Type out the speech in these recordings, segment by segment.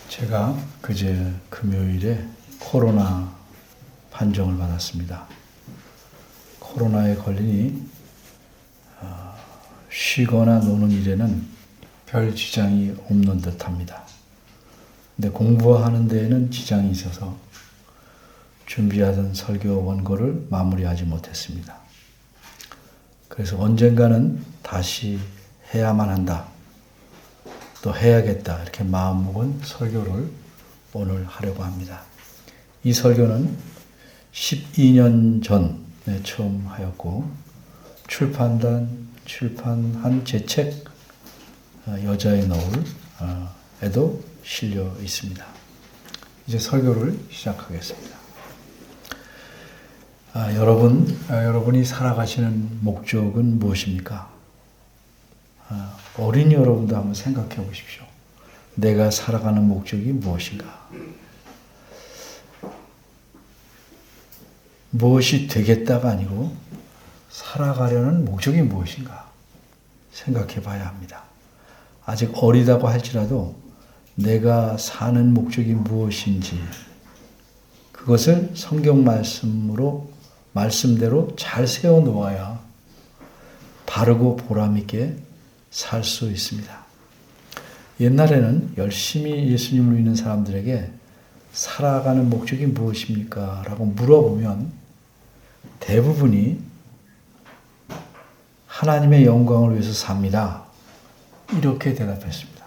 제가 그제 금요일에 코로나 판정을 받았습니다. 코로나에 걸리니 쉬거나 노는 일에는 별 지장이 없는 듯합니다. 근데 공부하는 데에는 지장이 있어서 준비하던 설교 원고를 마무리하지 못했습니다. 그래서 언젠가는 다시 해야만 한다, 또 해야겠다, 이렇게 마음먹은 설교를 오늘 하려고 합니다. 이 설교는 12년 전에 처음 하였고 출판한 제 책 여자의 노을에도 실려 있습니다. 이제 설교를 시작하겠습니다. 여러분이 살아가시는 목적은 무엇입니까? 어린이 여러분도 한번 생각해 보십시오. 내가 살아가는 목적이 무엇인가? 무엇이 되겠다가 아니고 살아가려는 목적이 무엇인가 생각해 봐야 합니다. 아직 어리다고 할지라도 내가 사는 목적이 무엇인지 그것을 성경 말씀대로 잘 세워 놓아야 바르고 보람 있게 살 수 있습니다. 옛날에는 열심히 예수님을 믿는 사람들에게 살아가는 목적이 무엇입니까? 라고 물어보면 대부분이 하나님의 영광을 위해서 삽니다, 이렇게 대답했습니다.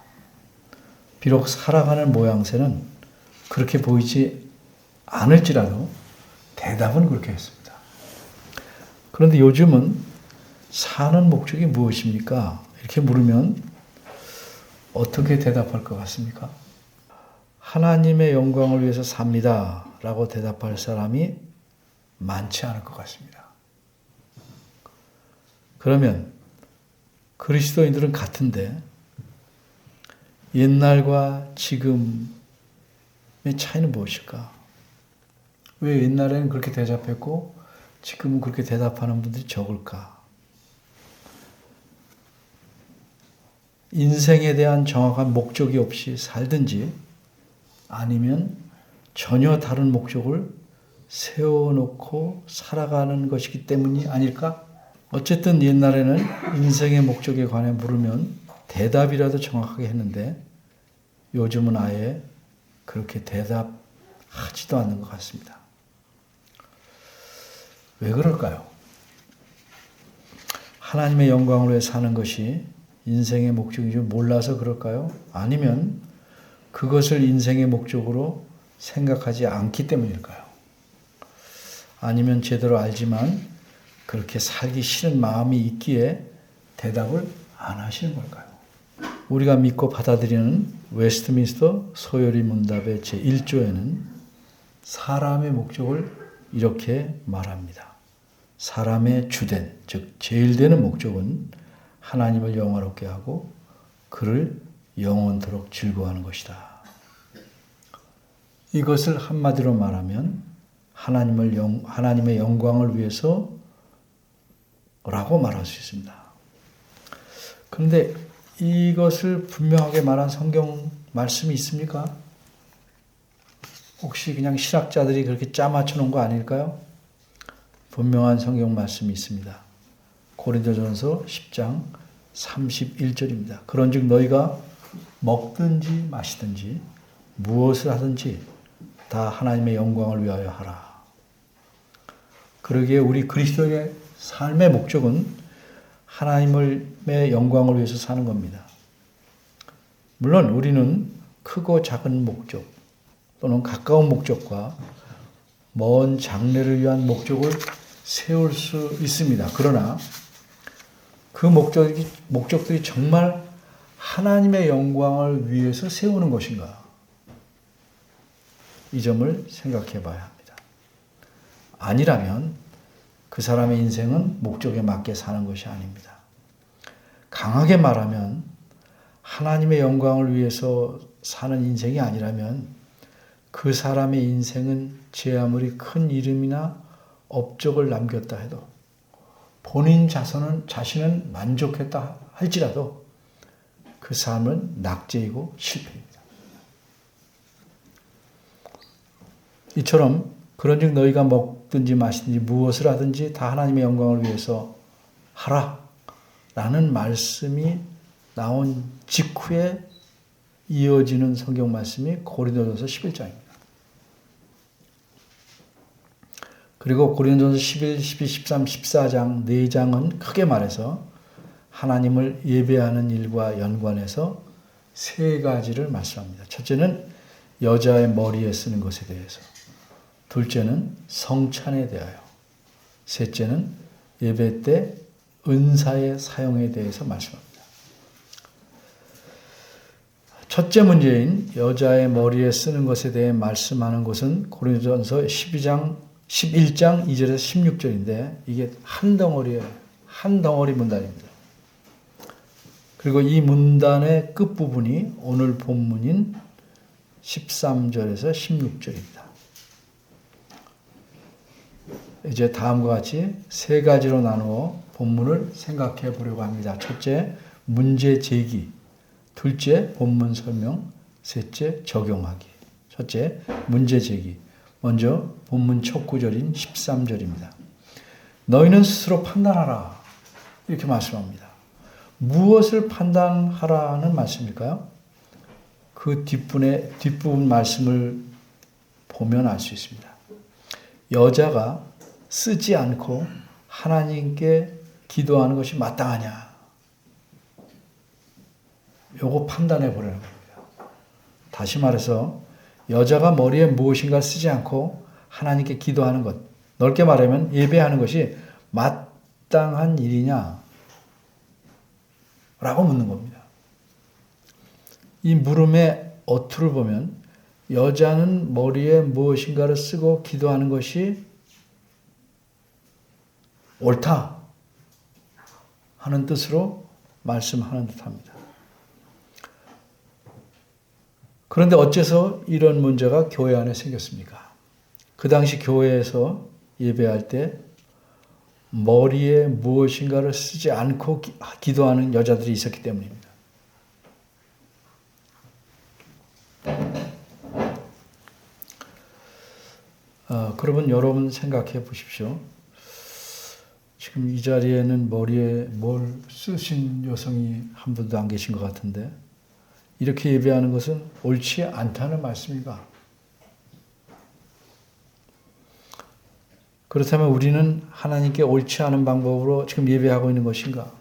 비록 살아가는 모양새는 그렇게 보이지 않을지라도 대답은 그렇게 했습니다. 그런데 요즘은 사는 목적이 무엇입니까? 이렇게 물으면 어떻게 대답할 것 같습니까? 하나님의 영광을 위해서 삽니다 라고 대답할 사람이 많지 않을 것 같습니다. 그러면 그리스도인들은 같은데 옛날과 지금의 차이는 무엇일까? 왜 옛날에는 그렇게 대답했고 지금은 그렇게 대답하는 분들이 적을까? 인생에 대한 정확한 목적이 없이 살든지 아니면 전혀 다른 목적을 세워놓고 살아가는 것이기 때문이 아닐까? 어쨌든 옛날에는 인생의 목적에 관해 물으면 대답이라도 정확하게 했는데 요즘은 아예 그렇게 대답하지도 않는 것 같습니다. 왜 그럴까요? 하나님의 영광을 위해 사는 것이 인생의 목적인 줄 몰라서 그럴까요? 아니면 그것을 인생의 목적으로 생각하지 않기 때문일까요? 아니면 제대로 알지만 그렇게 살기 싫은 마음이 있기에 대답을 안 하시는 걸까요? 우리가 믿고 받아들이는 웨스트민스터 소요리 문답의 제1조에는 사람의 목적을 이렇게 말합니다. 사람의 주된, 즉 제일 되는 목적은 하나님을 영화롭게 하고 그를 영원토록 즐거워하는 것이다. 이것을 한마디로 말하면 하나님의 영광을 위해서 라고 말할 수 있습니다. 그런데 이것을 분명하게 말한 성경 말씀이 있습니까? 혹시 그냥 신학자들이 그렇게 짜맞춰 놓은 거 아닐까요? 분명한 성경 말씀이 있습니다. 고린도전서 10장 31절입니다. 그런즉 너희가 먹든지 마시든지 무엇을 하든지 다 하나님의 영광을 위하여 하라. 그러기에 우리 그리스도의 삶의 목적은 하나님의 영광을 위해서 사는 겁니다. 물론 우리는 크고 작은 목적 또는 가까운 목적과 먼 장래를 위한 목적을 세울 수 있습니다. 그러나 그 목적들이 정말 하나님의 영광을 위해서 세우는 것인가? 이 점을 생각해 봐야 합니다. 아니라면 그 사람의 인생은 목적에 맞게 사는 것이 아닙니다. 강하게 말하면 하나님의 영광을 위해서 사는 인생이 아니라면 그 사람의 인생은 제 아무리 큰 이름이나 업적을 남겼다 해도 본인 자신은 만족했다 할지라도 그 삶은 낙제이고 실패입니다. 이처럼 그런즉 너희가 먹든지 마시든지 무엇을 하든지 다 하나님의 영광을 위해서 하라 라는 말씀이 나온 직후에 이어지는 성경 말씀이 고린도전서 11장입니다. 그리고 고린도전서 11, 12, 13, 14장 4장은 크게 말해서 하나님을 예배하는 일과 연관해서 세 가지를 말씀합니다. 첫째는 여자의 머리에 쓰는 것에 대해서, 둘째는 성찬에 대하여, 셋째는 예배 때 은사의 사용에 대해서 말씀합니다. 첫째 문제인 여자의 머리에 쓰는 것에 대해 말씀하는 것은 고린도전서 11장 2절에서 16절인데 이게 한 덩어리 문단입니다. 그리고 이 문단의 끝부분이 오늘 본문인 13절에서 16절입니다. 이제 다음과 같이 세 가지로 나누어 본문을 생각해 보려고 합니다. 첫째, 문제 제기. 둘째, 본문 설명. 셋째, 적용하기. 첫째, 문제 제기. 먼저 본문 첫 구절인 13절입니다. 너희는 스스로 판단하라. 이렇게 말씀합니다. 무엇을 판단하라는 말씀일까요? 그 뒷부분 말씀을 보면 알 수 있습니다. 여자가 쓰지 않고 하나님께 기도하는 것이 마땅하냐? 요거 판단해 보라는 겁니다. 다시 말해서 여자가 머리에 무엇인가 쓰지 않고 하나님께 기도하는 것, 넓게 말하면 예배하는 것이 마땅한 일이냐? 라고 묻는 겁니다. 이 물음의 어투를 보면 여자는 머리에 무엇인가를 쓰고 기도하는 것이 옳다 하는 뜻으로 말씀하는 듯합니다. 그런데 어째서 이런 문제가 교회 안에 생겼습니까? 그 당시 교회에서 예배할 때 머리에 무엇인가를 쓰지 않고 기도하는 여자들이 있었기 때문입니다. 그러면 여러분 생각해 보십시오. 지금 이 자리에는 머리에 뭘 쓰신 여성이 한 분도 안 계신 것 같은데 이렇게 예배하는 것은 옳지 않다는 말씀인가? 그렇다면 우리는 하나님께 옳지 않은 방법으로 지금 예배하고 있는 것인가?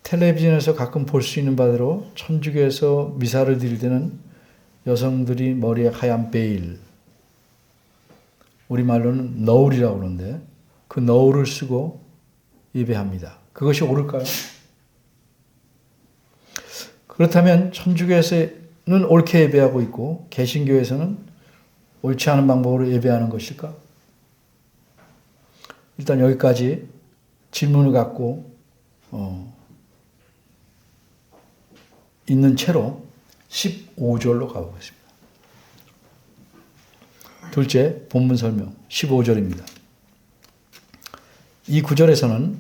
텔레비전에서 가끔 볼 수 있는 바대로 천주교에서 미사를 드릴 때는 여성들이 머리에 하얀 베일, 우리말로는 너울이라고 그러는데 그 너울을 쓰고 예배합니다. 그것이 옳을까요? 그렇다면 천주교에서는 옳게 예배하고 있고 개신교에서는 옳지 않은 방법으로 예배하는 것일까? 일단 여기까지 질문을 갖고 있는 채로 15절로 가보겠습니다. 둘째, 본문 설명 15절입니다. 이 구절에서는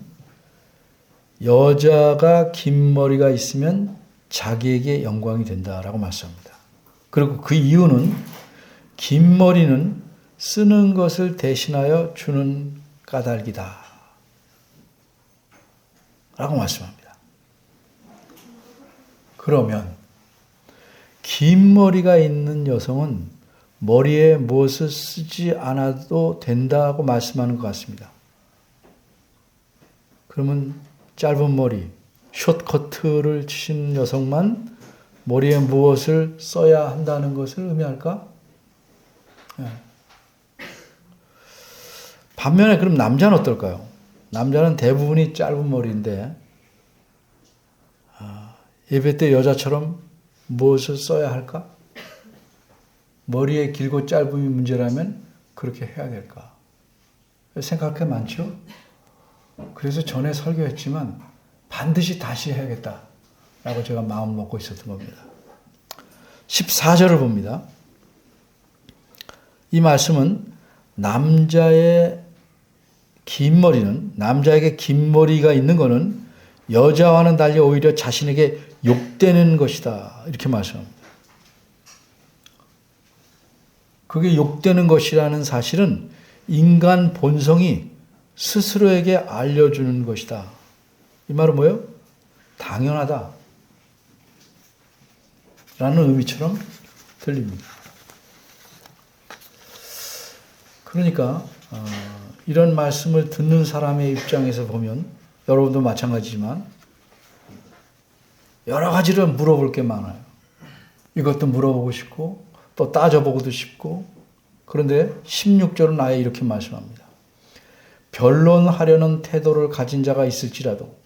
여자가 긴 머리가 있으면 자기에게 영광이 된다라고 말씀합니다. 그리고 그 이유는 긴 머리는 쓰는 것을 대신하여 주는 까닭이다 라고 말씀합니다. 그러면 긴 머리가 있는 여성은 머리에 무엇을 쓰지 않아도 된다고 말씀하는 것 같습니다. 그러면 짧은 머리, 숏커트를 치신 여성만 머리에 무엇을 써야 한다는 것을 의미할까? 네. 반면에 그럼 남자는 어떨까요? 남자는 대부분이 짧은 머리인데 예배 때 여자처럼 무엇을 써야 할까? 머리에 길고 짧음이 문제라면 그렇게 해야 될까? 생각할 게 많죠? 그래서 전에 설교했지만 반드시 다시 해야겠다라고 제가 마음 먹고 있었던 겁니다. 14절을 봅니다. 이 말씀은 남자의 긴 머리는, 남자에게 긴 머리가 있는 것은 여자와는 달리 오히려 자신에게 욕되는 것이다. 이렇게 말씀합니다. 그게 욕되는 것이라는 사실은 인간 본성이 스스로에게 알려주는 것이다. 이 말은 뭐예요? 당연하다. 라는 의미처럼 들립니다. 그러니까 이런 말씀을 듣는 사람의 입장에서 보면 여러분도 마찬가지지만 여러 가지를 물어볼 게 많아요. 이것도 물어보고 싶고 또 따져보고도 싶고 그런데 16절은 아예 이렇게 말씀합니다. 변론하려는 태도를 가진 자가 있을지라도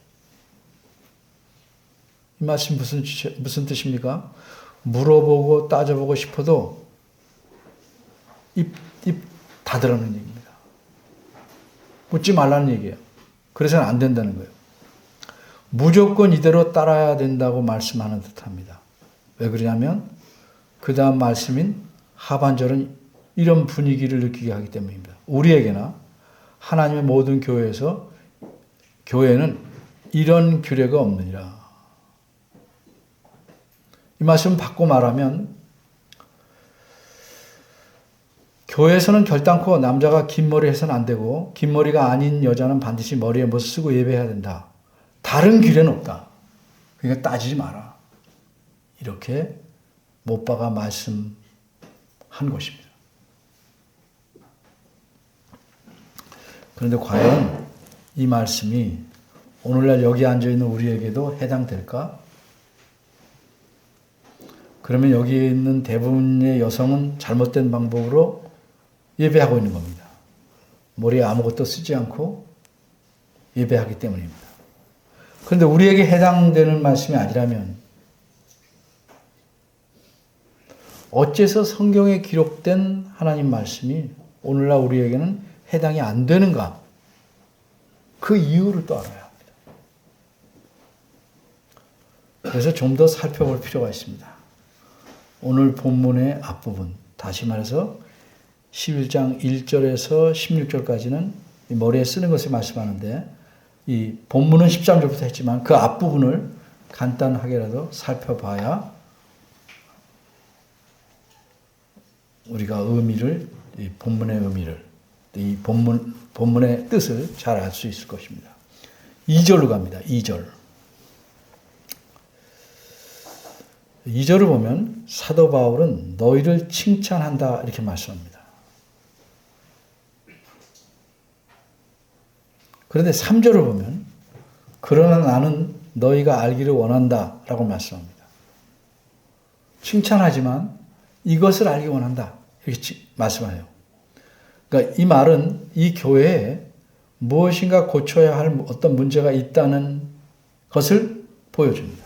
이 말씀 무슨 뜻입니까? 물어보고 따져보고 싶어도 입 닫으라는 얘기입니다. 묻지 말라는 얘기예요. 그래서는 안 된다는 거예요. 무조건 이대로 따라야 된다고 말씀하는 듯합니다. 왜 그러냐면 그 다음 말씀인 하반절은 이런 분위기를 느끼게 하기 때문입니다. 우리에게나 하나님의 모든 교회는 이런 규례가 없느니라. 이 말씀 바꿔 말하면 교회에서는 결단코 남자가 긴 머리 해서는 안 되고 긴 머리가 아닌 여자는 반드시 머리에 뭐 쓰고 예배해야 된다. 다른 규례는 없다. 그러니까 따지지 마라. 이렇게 못 박아 말씀한 것입니다. 그런데 과연 이 말씀이 오늘날 여기 앉아있는 우리에게도 해당될까? 그러면 여기 있는 대부분의 여성은 잘못된 방법으로 예배하고 있는 겁니다. 머리에 아무것도 쓰지 않고 예배하기 때문입니다. 그런데 우리에게 해당되는 말씀이 아니라면 어째서 성경에 기록된 하나님 말씀이 오늘날 우리에게는 해당이 안 되는가? 그 이유를 또 알아야 합니다. 그래서 좀 더 살펴볼 필요가 있습니다. 오늘 본문의 앞부분, 다시 말해서 11장 1절에서 16절까지는 머리에 쓰는 것을 말씀하는데 이 본문은 13절부터 했지만 그 앞부분을 간단하게라도 살펴봐야 우리가 이 본문의 의미를, 이 본문의 뜻을 잘 알 수 있을 것입니다. 2절로 갑니다. 2절. 2절을 보면 사도 바울은 너희를 칭찬한다 이렇게 말씀합니다. 그런데 3절을 보면 그러나 나는 너희가 알기를 원한다 라고 말씀합니다. 칭찬하지만 이것을 알기 원한다 이렇게 말씀해요. 그러니까 이 말은 이 교회에 무엇인가 고쳐야 할 어떤 문제가 있다는 것을 보여줍니다.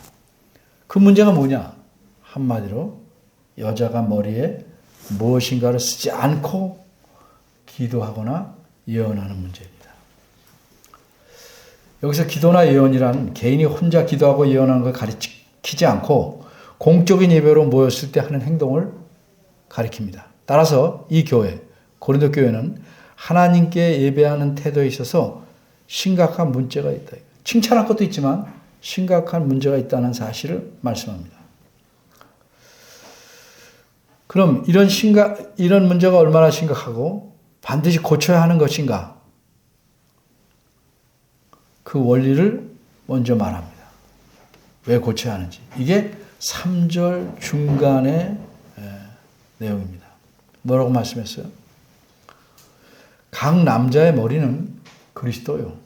그 문제가 뭐냐? 한마디로 여자가 머리에 무엇인가를 쓰지 않고 기도하거나 예언하는 문제입니다. 여기서 기도나 예언이란 개인이 혼자 기도하고 예언하는 걸 가리키지 않고 공적인 예배로 모였을 때 하는 행동을 가리킵니다. 따라서 이 교회, 고린도 교회는 하나님께 예배하는 태도에 있어서 심각한 문제가 있다. 칭찬할 것도 있지만 심각한 문제가 있다는 사실을 말씀합니다. 그럼 이런 문제가 얼마나 심각하고 반드시 고쳐야 하는 것인가? 그 원리를 먼저 말합니다. 왜 고쳐야 하는지. 이게 3절 중간의 내용입니다. 뭐라고 말씀했어요? 각 남자의 머리는 그리스도요.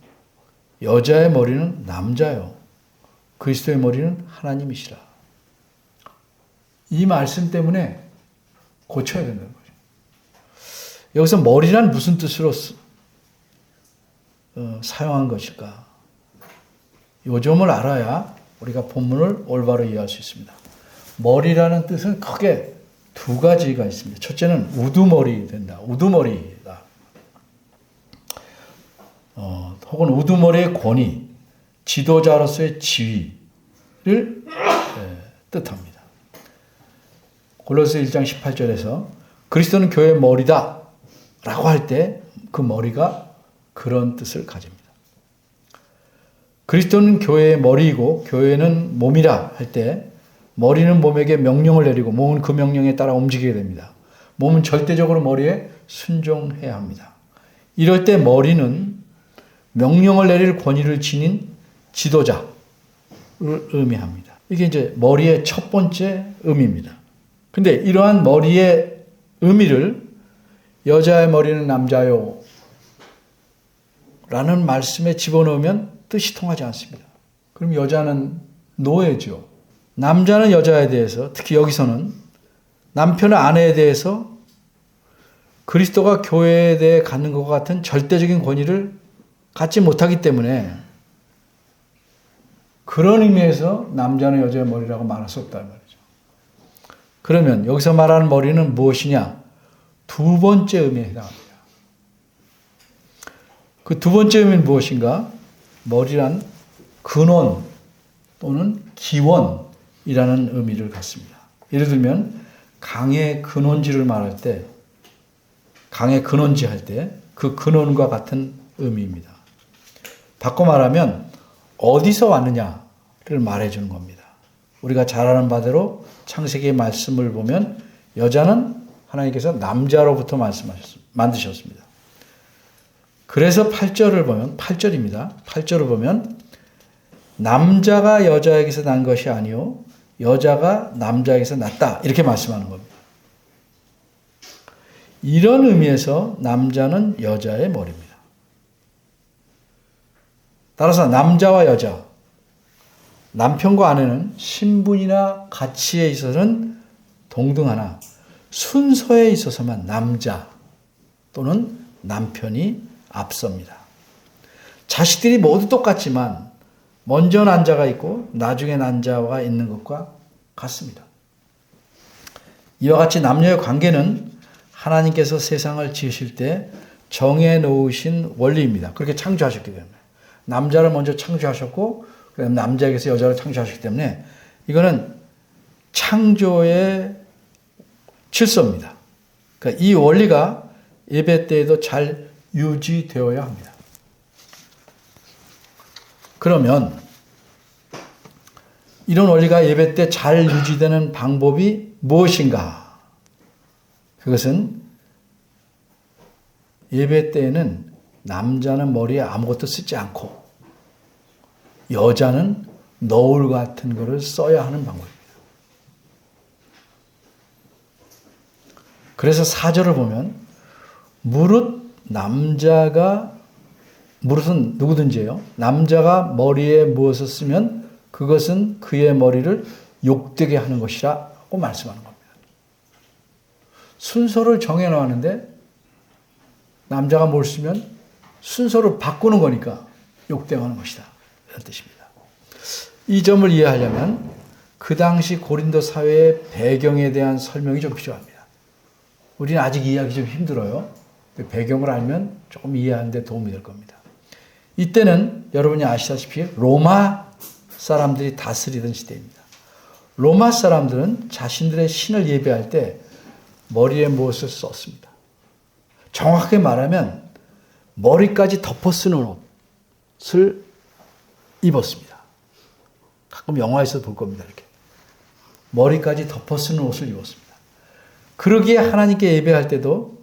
여자의 머리는 남자요. 그리스도의 머리는 하나님이시라. 이 말씀 때문에 고쳐야 된다는 거죠. 여기서 머리란 무슨 뜻으로 사용한 것일까? 요 점을 알아야 우리가 본문을 올바로 이해할 수 있습니다. 머리라는 뜻은 크게 두 가지가 있습니다. 첫째는 우두머리 된다. 우두머리다. 혹은 우두머리의 권위, 지도자로서의 지위를 뜻합니다. 골로새 1장 18절에서 그리스도는 교회의 머리다 라고 할 때 그 머리가 그런 뜻을 가집니다. 그리스도는 교회의 머리이고 교회는 몸이라 할 때 머리는 몸에게 명령을 내리고 몸은 그 명령에 따라 움직이게 됩니다. 몸은 절대적으로 머리에 순종해야 합니다. 이럴 때 머리는 명령을 내릴 권위를 지닌 지도자를 의미합니다. 이게 이제 머리의 첫 번째 의미입니다. 근데 이러한 머리의 의미를 여자의 머리는 남자요 라는 말씀에 집어넣으면 뜻이 통하지 않습니다. 그럼 여자는 노예죠. 남자는 여자에 대해서, 특히 여기서는 남편은 아내에 대해서 그리스도가 교회에 대해 갖는 것과 같은 절대적인 권위를 갖지 못하기 때문에 그런 의미에서 남자는 여자의 머리라고 말할 수 없다는 말이죠. 그러면 여기서 말하는 머리는 무엇이냐? 두 번째 의미에 해당합니다. 그 두 번째 의미는 무엇인가? 머리란 근원 또는 기원이라는 의미를 갖습니다. 예를 들면 강의 근원지를 말할 때, 강의 근원지 할 때 그 근원과 같은 의미입니다. 바꿔 말하면 어디서 왔느냐를 말해주는 겁니다. 우리가 잘 아는 바대로 창세기의 말씀을 보면 여자는 하나님께서 남자로부터 만드셨습니다. 그래서 8절을 보면, 8절입니다. 8절을 보면 남자가 여자에게서 난 것이 아니요 여자가 남자에게서 났다 이렇게 말씀하는 겁니다. 이런 의미에서 남자는 여자의 머리입니다. 따라서 남자와 여자, 남편과 아내는 신분이나 가치에 있어서는 동등하나 순서에 있어서만 남자 또는 남편이 앞섭니다. 자식들이 모두 똑같지만 먼저 난 자가 있고 나중에 난 자가 있는 것과 같습니다. 이와 같이 남녀의 관계는 하나님께서 세상을 지으실 때 정해 놓으신 원리입니다. 그렇게 창조하셨기 때문에. 남자를 먼저 창조하셨고 그다음에 남자에게서 여자를 창조하셨기 때문에 이거는 창조의 질서입니다. 그러니까 이 원리가 예배 때에도 잘 유지되어야 합니다. 그러면 이런 원리가 예배 때 잘 유지되는 방법이 무엇인가? 그것은 예배 때에는 남자는 머리에 아무것도 쓰지 않고 여자는 너울 같은 것을 써야 하는 방법입니다. 그래서 4절을 보면 무릇은 누구든지요. 남자가 머리에 무엇을 쓰면 그것은 그의 머리를 욕되게 하는 것이라고 말씀하는 겁니다. 순서를 정해놓았는데 남자가 뭘 쓰면 순서를 바꾸는 거니까 욕되게 하는 것이다. 이런 뜻입니다. 이 점을 이해하려면 그 당시 고린도 사회의 배경에 대한 설명이 좀 필요합니다. 우리는 아직 이해하기 좀 힘들어요. 배경을 알면 조금 이해하는 데 도움이 될 겁니다. 이때는 여러분이 아시다시피 로마 사람들이 다스리던 시대입니다. 로마 사람들은 자신들의 신을 예배할 때 머리에 무엇을 썼습니다. 정확하게 말하면 머리까지 덮어 쓰는 옷을 입었습니다. 가끔 영화에서 볼 겁니다. 이렇게 머리까지 덮어 쓰는 옷을 입었습니다. 그러기에 하나님께 예배할 때도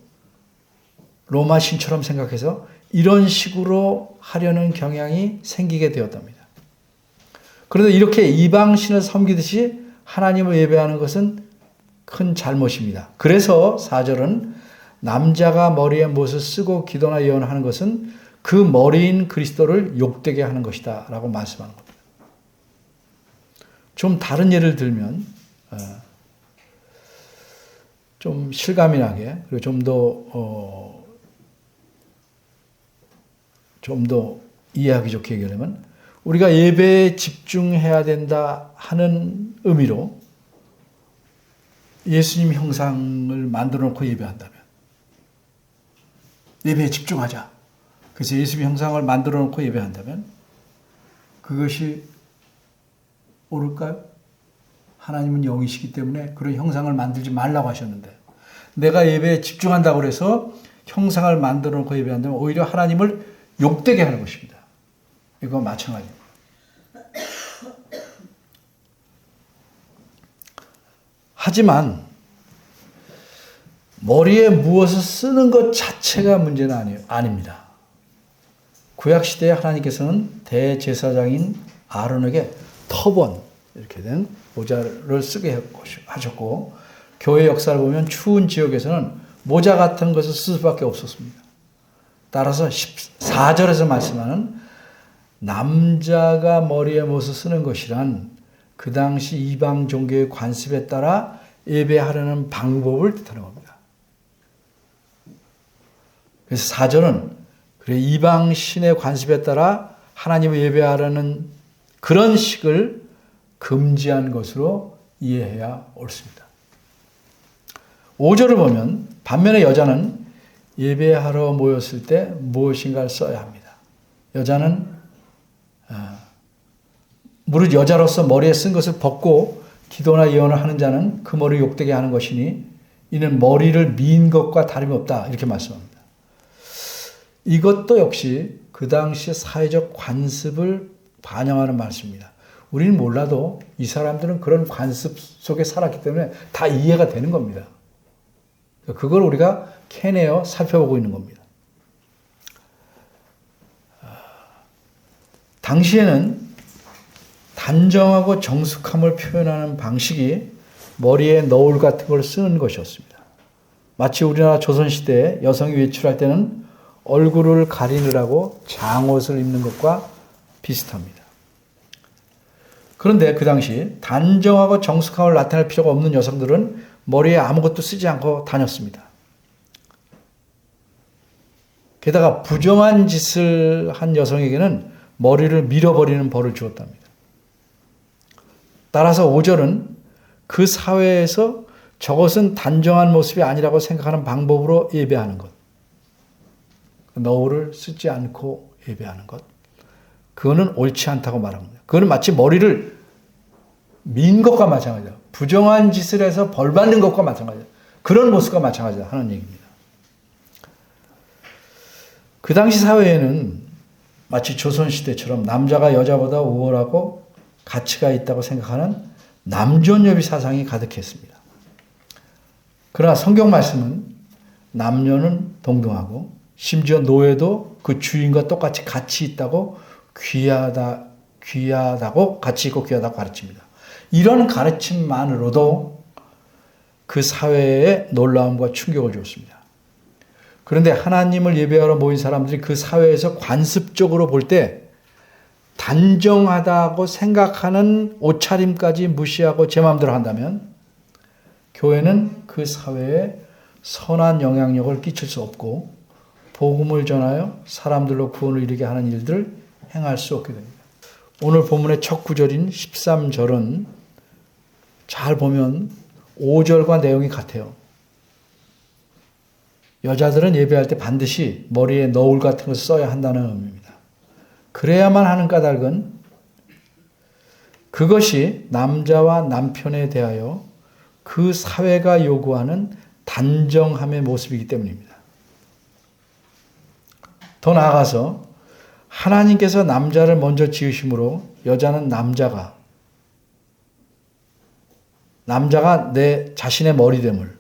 로마 신처럼 생각해서 이런 식으로 하려는 경향이 생기게 되었답니다. 그런데 이렇게 이방신을 섬기듯이 하나님을 예배하는 것은 큰 잘못입니다. 그래서 4절은 남자가 머리에 무엇을 쓰고 기도나 예언하는 것은 그 머리인 그리스도를 욕되게 하는 것이다 라고 말씀하는 겁니다. 좀 다른 예를 들면 좀 실감이 나게 그리고 좀 더 이해하기 좋게 얘기하려면 우리가 예배에 집중해야 된다 하는 의미로 예수님 형상을 만들어 놓고 예배한다면 예배에 집중하자. 그래서 예수님 형상을 만들어 놓고 예배한다면 그것이 옳을까요? 하나님은 영이시기 때문에 그런 형상을 만들지 말라고 하셨는데 내가 예배에 집중한다고 해서 형상을 만들어 놓고 예배한다면 오히려 하나님을 욕되게 하는 것입니다. 이거 마찬가지입니다. 하지만 머리에 무엇을 쓰는 것 자체가 문제는 아닙니다. 구약시대에 하나님께서는 대제사장인 아론에게 터번, 이렇게 된 모자를 쓰게 하셨고, 교회 역사를 보면 추운 지역에서는 모자 같은 것을 쓸 수밖에 없었습니다. 따라서 14절에서 말씀하는 남자가 머리에 무엇을 쓰는 것이란 그 당시 이방 종교의 관습에 따라 예배하려는 방법을 뜻하는 겁니다. 그래서 4절은 그래 이방 신의 관습에 따라 하나님을 예배하려는 그런 식을 금지한 것으로 이해해야 옳습니다. 5절을 보면 반면에 여자는 예배하러 모였을 때 무엇인가를 써야 합니다. 여자는 무릇 여자로서 머리에 쓴 것을 벗고 기도나 예언을 하는 자는 그 머리를 욕되게 하는 것이니 이는 머리를 민 것과 다름이 없다, 이렇게 말씀합니다. 이것도 역시 그 당시 사회적 관습을 반영하는 말씀입니다. 우리는 몰라도 이 사람들은 그런 관습 속에 살았기 때문에 다 이해가 되는 겁니다. 그걸 우리가 캐내어 살펴보고 있는 겁니다. 당시에는 단정하고 정숙함을 표현하는 방식이 머리에 너울 같은 걸 쓰는 것이었습니다. 마치 우리나라 조선시대에 여성이 외출할 때는 얼굴을 가리느라고 장옷을 입는 것과 비슷합니다. 그런데 그 당시 단정하고 정숙함을 나타낼 필요가 없는 여성들은 머리에 아무것도 쓰지 않고 다녔습니다. 게다가 부정한 짓을 한 여성에게는 머리를 밀어버리는 벌을 주었답니다. 따라서 5절은 그 사회에서 저것은 단정한 모습이 아니라고 생각하는 방법으로 예배하는 것, 너울을 쓰지 않고 예배하는 것, 그거는 옳지 않다고 말합니다. 그거는 마치 머리를 민 것과 마찬가지다. 부정한 짓을 해서 벌 받는 것과 마찬가지다. 그런 모습과 마찬가지다 하는 얘기입니다. 그 당시 사회에는 마치 조선시대처럼 남자가 여자보다 우월하고 가치가 있다고 생각하는 남존여비 사상이 가득했습니다. 그러나 성경 말씀은 남녀는 동등하고 심지어 노예도 그 주인과 똑같이 가치 있다고 귀하다고 가치 있고 귀하다고 가르칩니다. 이런 가르침만으로도 그 사회에 놀라움과 충격을 주었습니다. 그런데 하나님을 예배하러 모인 사람들이 그 사회에서 관습적으로 볼 때 단정하다고 생각하는 옷차림까지 무시하고 제 마음대로 한다면 교회는 그 사회에 선한 영향력을 끼칠 수 없고 복음을 전하여 사람들로 구원을 이루게 하는 일들을 행할 수 없게 됩니다. 오늘 본문의 첫 구절인 13절은 잘 보면 5절과 내용이 같아요. 여자들은 예배할 때 반드시 머리에 너울 같은 것을 써야 한다는 의미입니다. 그래야만 하는 까닭은 그것이 남자와 남편에 대하여 그 사회가 요구하는 단정함의 모습이기 때문입니다. 더 나아가서 하나님께서 남자를 먼저 지으심으로 여자는 남자가 내 자신의 머리됨을,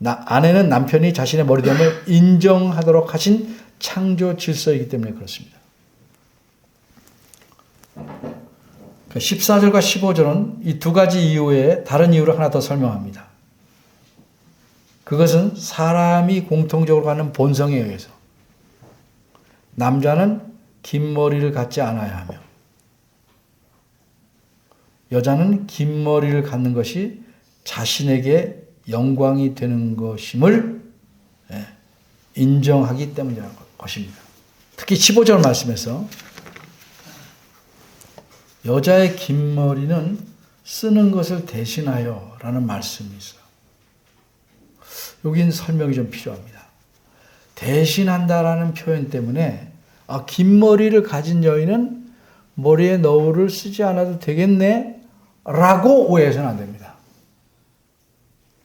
아내는 남편이 자신의 머리됨을 인정하도록 하신 창조 질서이기 때문에 그렇습니다. 14절과 15절은 이 두 가지 이유 외에 다른 이유를 하나 더 설명합니다. 그것은 사람이 공통적으로 갖는 본성에 의해서 남자는 긴 머리를 갖지 않아야 하며 여자는 긴 머리를 갖는 것이 자신에게 영광이 되는 것임을 인정하기 때문이라는 것입니다. 특히 15절 말씀에서 여자의 긴 머리는 쓰는 것을 대신하여 라는 말씀이 있어요. 여긴 설명이 좀 필요합니다. 대신한다라는 표현 때문에 긴 머리를 가진 여인은 머리에 너울을 쓰지 않아도 되겠네 라고 오해해서는 안 됩니다.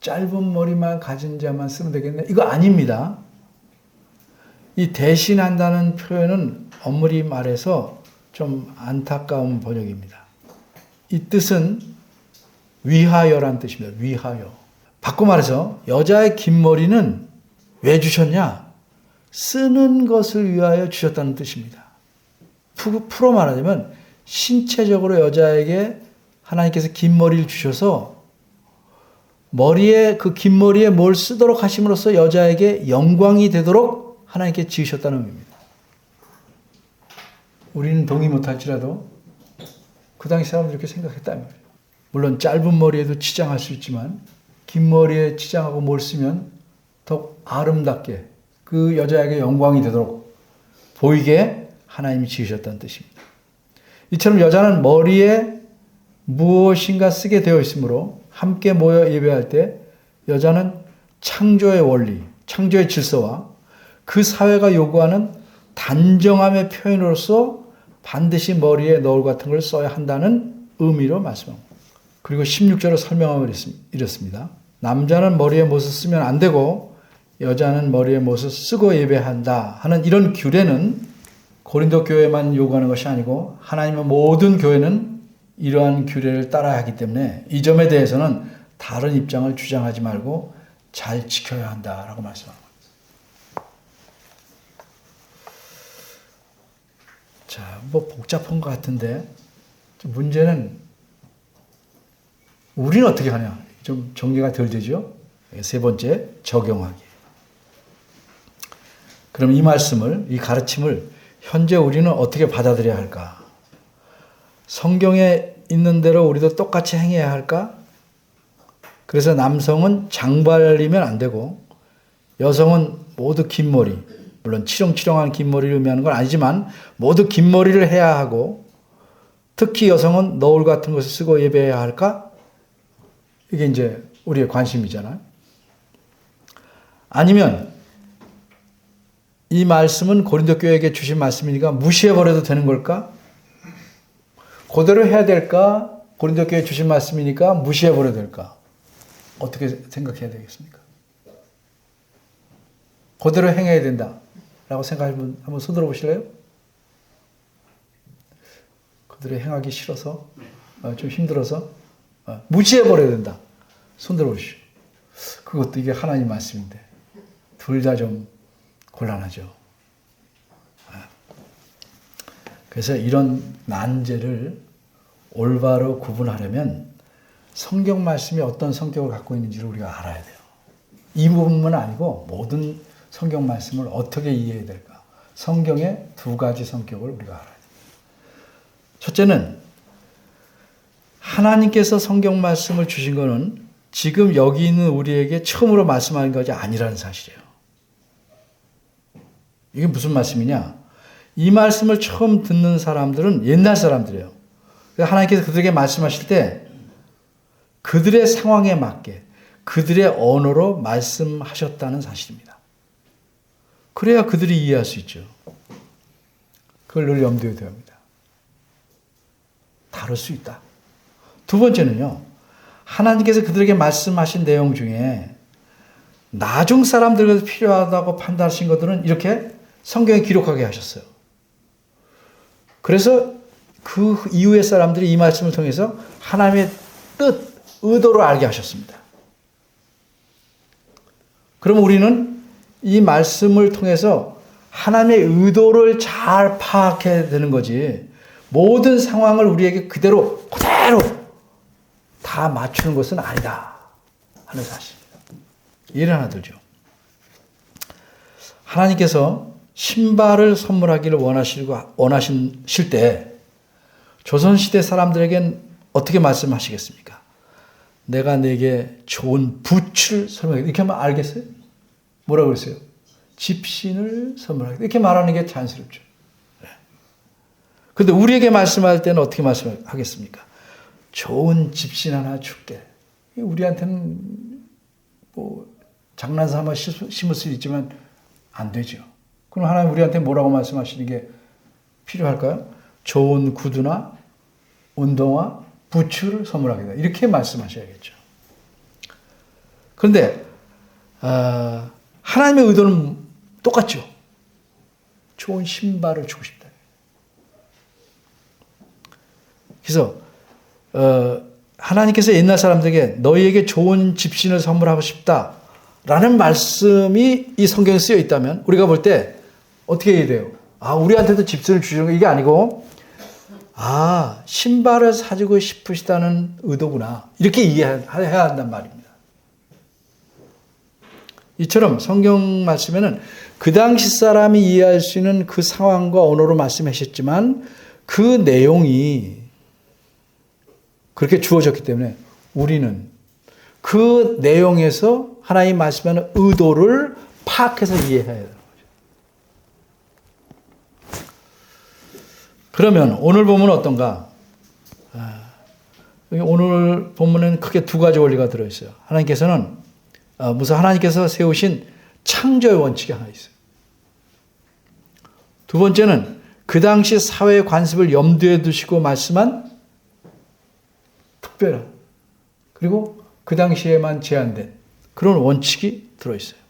짧은 머리만 가진 자만 쓰면 되겠네, 이거 아닙니다. 이 대신한다는 표현은 엄밀히 말해서 좀 안타까운 번역입니다. 이 뜻은 위하여란 뜻입니다. 위하여. 바꿔 말해서 여자의 긴 머리는 왜 주셨냐? 쓰는 것을 위하여 주셨다는 뜻입니다. 풀어 말하자면 신체적으로 여자에게 하나님께서 긴 머리를 주셔서 그 긴 머리에 뭘 쓰도록 하심으로써 여자에게 영광이 되도록 하나님께 지으셨다는 의미입니다. 우리는 동의 못할지라도 그 당시 사람들이 이렇게 생각했단 말이에요. 물론 짧은 머리에도 치장할 수 있지만 긴 머리에 치장하고 뭘 쓰면 더 아름답게 그 여자에게 영광이 되도록 보이게 하나님이 지으셨다는 뜻입니다. 이처럼 여자는 머리에 무엇인가 쓰게 되어 있으므로 함께 모여 예배할 때 여자는 창조의 원리, 창조의 질서와 그 사회가 요구하는 단정함의 표현으로서 반드시 머리에 너울 같은 걸 써야 한다는 의미로 말씀합니다. 그리고 16절을 설명하면 이렇습니다. 남자는 머리에 못을 쓰면 안 되고 여자는 머리에 못을 쓰고 예배한다 하는 이런 규례는 고린도 교회만 요구하는 것이 아니고 하나님의 모든 교회는 이러한 규례를 따라야 하기 때문에 이 점에 대해서는 다른 입장을 주장하지 말고 잘 지켜야 한다라고 말씀합니다. 자, 뭐 복잡한 것 같은데 문제는 우리는 어떻게 하냐? 좀 정리가 덜 되죠? 세 번째, 적용하기. 그럼 이 말씀을, 이 가르침을 현재 우리는 어떻게 받아들여야 할까? 성경에 있는 대로 우리도 똑같이 행해야 할까? 그래서 남성은 장발이면 안 되고 여성은 모두 긴 머리, 물론 치렁치렁한 긴 머리를 의미하는 건 아니지만 모두 긴 머리를 해야 하고 특히 여성은 너울 같은 것을 쓰고 예배해야 할까? 이게 이제 우리의 관심이잖아요. 아니면 이 말씀은 고린도 교회에게 주신 말씀이니까 무시해버려도 되는 걸까? 그대로 해야 될까? 고린도 교회에 주신 말씀이니까 무시해버려도 될까? 어떻게 생각해야 되겠습니까? 그대로 행해야 된다라고 생각하면 한번 손 들어보실래요? 그대로 행하기 싫어서 좀 힘들어서 무시해버려야 된다. 손 들어보시오. 그것도 이게 하나님 말씀인데 둘 다 좀 곤란하죠. 그래서 이런 난제를 올바로 구분하려면 성경 말씀이 어떤 성격을 갖고 있는지를 우리가 알아야 돼요. 이 부분만 아니고 모든 성경 말씀을 어떻게 이해해야 될까? 성경의 두 가지 성격을 우리가 알아야 돼요. 첫째는 하나님께서 성경 말씀을 주신 것은 지금 여기 있는 우리에게 처음으로 말씀하는 것이 아니라는 사실이에요. 이게 무슨 말씀이냐? 이 말씀을 처음 듣는 사람들은 옛날 사람들이에요. 하나님께서 그들에게 말씀하실 때 그들의 상황에 맞게 그들의 언어로 말씀하셨다는 사실입니다. 그래야 그들이 이해할 수 있죠. 그걸 늘 염두에 둬야 합니다. 다룰 수 있다. 두 번째는요. 하나님께서 그들에게 말씀하신 내용 중에 나중 사람들에게 필요하다고 판단하신 것들은 이렇게 성경에 기록하게 하셨어요. 그래서 그 이후의 사람들이 이 말씀을 통해서 하나님의 뜻, 의도를 알게 하셨습니다. 그럼 우리는 이 말씀을 통해서 하나님의 의도를 잘 파악해야 되는 거지 모든 상황을 우리에게 그대로 다 맞추는 것은 아니다 하는 사실입니다. 예를 하나 들죠. 하나님께서 신발을 선물하기를 원하실 때 조선시대 사람들에겐 어떻게 말씀하시겠습니까? 내가 내게 좋은 부츠를 선물하겠다. 이렇게 하면 알겠어요? 뭐라고 그랬어요? 집신을 선물하겠다. 이렇게 말하는 게 자연스럽죠. 그런데 우리에게 말씀할 때는 어떻게 말씀하겠습니까? 좋은 집신 하나 줄게. 우리한테는 뭐 장난삼아 심을 수 있지만 안 되죠. 그럼 하나님 우리한테 뭐라고 말씀하시는 게 필요할까요? 좋은 구두나 운동화, 부츠를 선물하겠다. 이렇게 말씀하셔야겠죠. 그런데 하나님의 의도는 똑같죠. 좋은 신발을 주고 싶다. 그래서 하나님께서 옛날 사람들에게 너희에게 좋은 집신을 선물하고 싶다라는 말씀이 이 성경에 쓰여 있다면 우리가 볼 때 어떻게 해야 돼요? 우리한테도 집신을 주시는 거 이게 아니고 신발을 사주고 싶으시다는 의도구나. 이렇게 이해해야 한단 말입니다. 이처럼 성경 말씀에는 그 당시 사람이 이해할 수 있는 그 상황과 언어로 말씀하셨지만 그 내용이 그렇게 주어졌기 때문에 우리는 그 내용에서 하나님 말씀하는 의도를 파악해서 이해해야 되는 거죠. 그러면 오늘 본문은 어떤가? 오늘 본문에는 크게 두 가지 원리가 들어있어요. 하나님께서 세우신 창조의 원칙이 하나 있어요. 두 번째는 그 당시 사회의 관습을 염두에 두시고 말씀한 특별한 그리고 그 당시에만 제한된 그런 원칙이 들어있어요.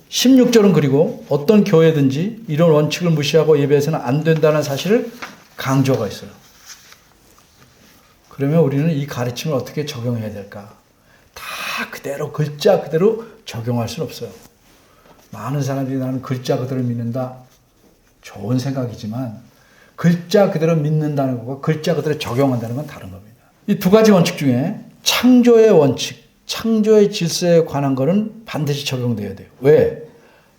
16절은 그리고 어떤 교회든지 이런 원칙을 무시하고 예배해서는 안 된다는 사실을 강조가 있어요. 그러면 우리는 이 가르침을 어떻게 적용해야 될까? 다 그대로 글자 그대로 적용할 수는 없어요. 많은 사람들이 나는 글자 그대로 믿는다. 좋은 생각이지만 글자 그대로 믿는다는 것과 글자 그대로 적용한다는 건 다른 겁니다. 이 두 가지 원칙 중에 창조의 원칙, 창조의 질서에 관한 거는 반드시 적용돼야 돼요. 왜?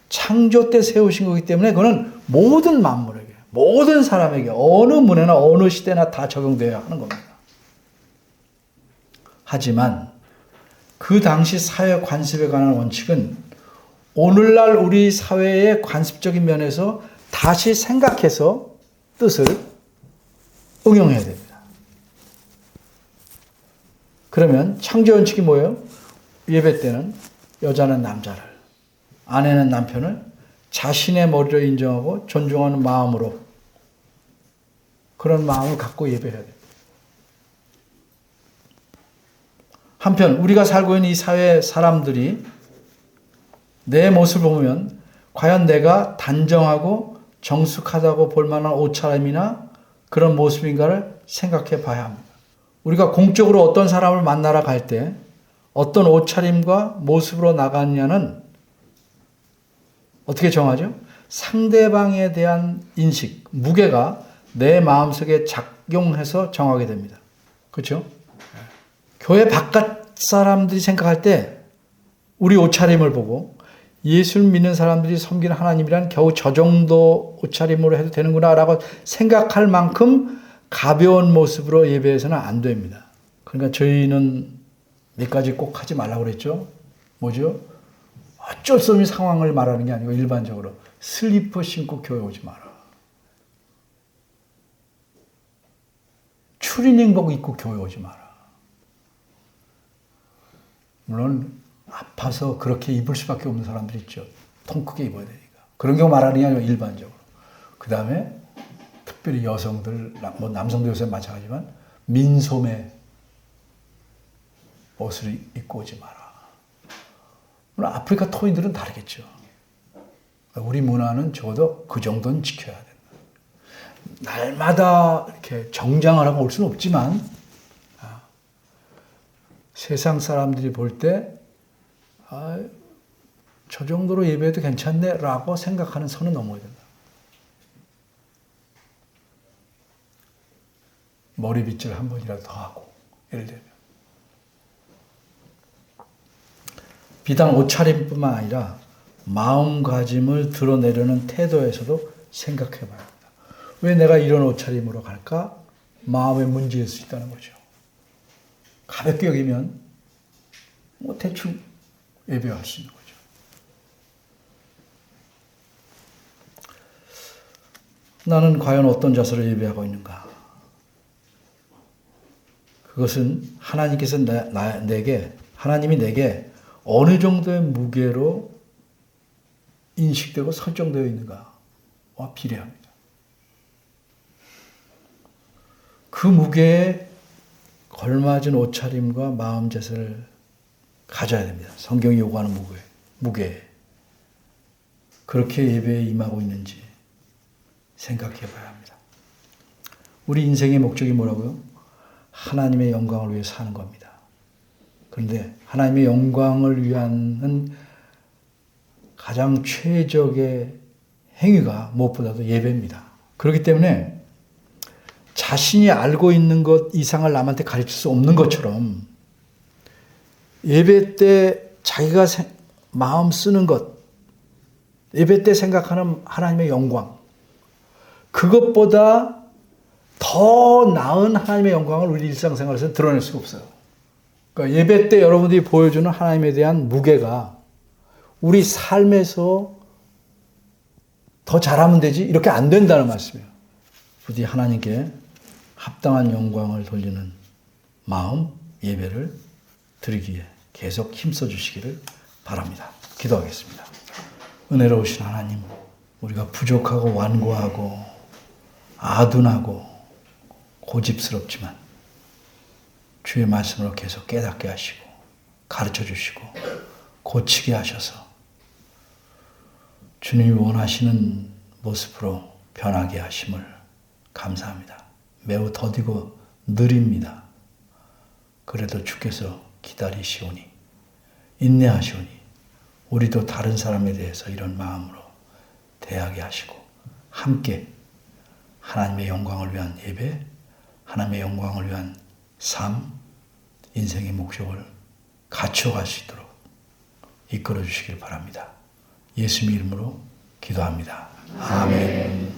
창조 때 세우신 거기 때문에 그거는 모든 만물에게, 모든 사람에게 어느 문화나 어느 시대나 다 적용되어야 하는 겁니다. 하지만 그 당시 사회 관습에 관한 원칙은 오늘날 우리 사회의 관습적인 면에서 다시 생각해서 뜻을 응용해야 됩니다. 그러면 창조 원칙이 뭐예요? 예배 때는 여자는 남자를, 아내는 남편을 자신의 머리로 인정하고 존중하는 마음으로 그런 마음을 갖고 예배해야 됩니다. 한편 우리가 살고 있는 이 사회 사람들이 내 모습을 보면 과연 내가 단정하고 정숙하다고 볼 만한 옷차림이나 그런 모습인가를 생각해 봐야 합니다. 우리가 공적으로 어떤 사람을 만나러 갈 때 어떤 옷차림과 모습으로 나가느냐는 어떻게 정하죠? 상대방에 대한 인식, 무게가 내 마음속에 작용해서 정하게 됩니다. 그렇죠? 교회 바깥 사람들이 생각할 때 우리 옷차림을 보고 예수를 믿는 사람들이 섬기는 하나님이란 겨우 저 정도 옷차림으로 해도 되는구나 라고 생각할 만큼 가벼운 모습으로 예배해서는 안 됩니다. 그러니까 저희는 몇 가지 꼭 하지 말라고 그랬죠. 뭐죠? 어쩔 수 없는 상황을 말하는 게 아니고 일반적으로 슬리퍼 신고 교회 오지 마라. 추리닝복 입고 교회 오지 마라. 물론 아파서 그렇게 입을 수밖에 없는 사람들이 있죠. 통 크게 입어야 되니까. 그런 경우 말하는 게 아니고 일반적으로. 그 다음에 특별히 여성들, 뭐 남성도 요새 마찬가지지만 민소매 옷을 입고 오지 마라. 물론 아프리카 토인들은 다르겠죠. 우리 문화는 적어도 그 정도는 지켜야 된다. 날마다 이렇게 정장을 하고 올 수는 없지만 세상 사람들이 볼 때 저 정도로 예배해도 괜찮네 라고 생각하는 선은 넘어야 된다. 머리빗질 한 번이라도 더 하고 예를 들면 비단 옷차림뿐만 아니라 마음가짐을 드러내려는 태도에서도 생각해 봐야 합니다. 왜 내가 이런 옷차림으로 갈까? 마음에 문제일 수 있다는 거죠. 가볍게 여기면 뭐 대충 예배할 수 있는 거죠. 나는 과연 어떤 자세로 예배하고 있는가? 그것은 하나님께서 하나님이 내게 어느 정도의 무게로 인식되고 설정되어 있는가와 비례합니다. 그 무게에 걸맞은 옷차림과 마음 자세를 가져야 됩니다. 성경이 요구하는 무게. 그렇게 예배에 임하고 있는지 생각해 봐야 합니다. 우리 인생의 목적이 뭐라고요? 하나님의 영광을 위해 사는 겁니다. 그런데 하나님의 영광을 위한 가장 최적의 행위가 무엇보다도 예배입니다. 그렇기 때문에 자신이 알고 있는 것 이상을 남한테 가르칠 수 없는 것처럼 예배 때 자기가 마음 쓰는 것, 예배 때 생각하는 하나님의 영광, 그것보다 더 나은 하나님의 영광을 우리 일상생활에서 드러낼 수가 없어요. 그러니까 예배 때 여러분들이 보여주는 하나님에 대한 무게가 우리 삶에서 더 잘하면 되지 이렇게 안 된다는 말씀이에요. 부디 하나님께 합당한 영광을 돌리는 마음, 예배를 드리기에 계속 힘써 주시기를 바랍니다. 기도하겠습니다. 은혜로우신 하나님, 우리가 부족하고 완고하고 아둔하고 고집스럽지만 주의 말씀으로 계속 깨닫게 하시고 가르쳐 주시고 고치게 하셔서 주님이 원하시는 모습으로 변하게 하심을 감사합니다. 매우 더디고 느립니다. 그래도 주께서 기다리시오니 인내하시오니 우리도 다른 사람에 대해서 이런 마음으로 대하게 하시고 함께 하나님의 영광을 위한 예배, 하나님의 영광을 위한 삶, 인생의 목적을 갖춰갈 수 있도록 이끌어 주시길 바랍니다. 예수님 이름으로 기도합니다. 아멘.